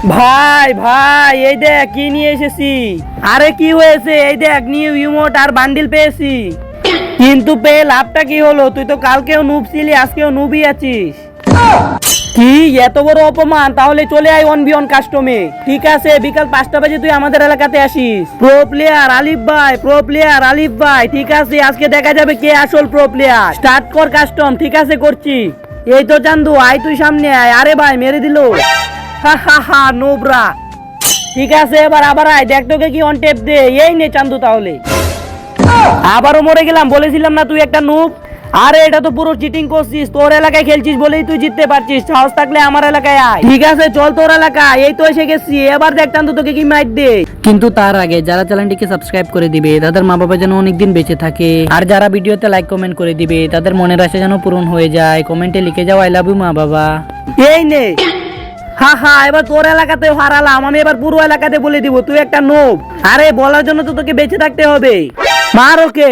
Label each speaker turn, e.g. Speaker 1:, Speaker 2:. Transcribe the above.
Speaker 1: ভাই ভাই এই দেখ কি নিয়ে এসেছি। আরে কি হয়েছে, এই দেখ নিউ ইমোট আর বান্ডিল পেয়েছি। কিন্তু পেয়ে লাভটা কি হলো? তুই তো কালকেও নুব ছিলি, আজকেও নুবই আছিস। কি এত বড় অপমান? তাহলে চলে আয় 1v1 কাস্টমে। ঠিক আছে, বিকাল 5টা বাজে তুই আমাদের এলাকাতে আসিস। প্রো প্লেয়ার আলিফ ভাই, প্রো প্লেয়ার আলিফ ভাই। ঠিক আছে, আজকে দেখা যাবে কে আসল প্রো প্লেয়ার। স্টার্ট কর কাস্টম। ঠিক আছে করছি। এই তো চান্দু, আয় তুই সামনে আয়। আরে ভাই মেরে দিল। হা হা হা নোবরা। ঠিক আছে, এবার আবার আয়, দেখ তোকে কি অন টেপ দে। এই নে চান্দু তাহলে। আবারও মরে গেলাম, বলেছিলাম না তুই একটা নুব। আরে এটা তো পুরো চিটিং করছিস। তোর এলাকায় খেলছিস বলেই তুই জিততে পারছিস। সাহস থাকলে আমার এলাকায় আয়। ঠিক আছে চল তোর এলাকায়। এই তো এসে গেছি, এবার দেখ চান্দু তোকে কি মাইট দে।
Speaker 2: কিন্তু তার আগে যারা চ্যানেলটিকে সাবস্ক্রাইব করে দিবে তাদের মা বাবা যেন অনেকদিন বেঁচে থাকে, আর যারা ভিডিওতে লাইক কমেন্ট করে দিবে তাদের মনের আশা যেন পূরণ হয়ে যায়। কমেন্টে লিখে যাও আই লাভ ইউ মা বাবা।
Speaker 1: এই নে। হা হা, এবার তোর এলাকাতে হারালাম আমি, এবার পুরো এলাকাতে বলে দিব তুই একটা নোব। আরে বলার জন্য তো তোকে বেঁচে থাকতে হবে। মার ওকে।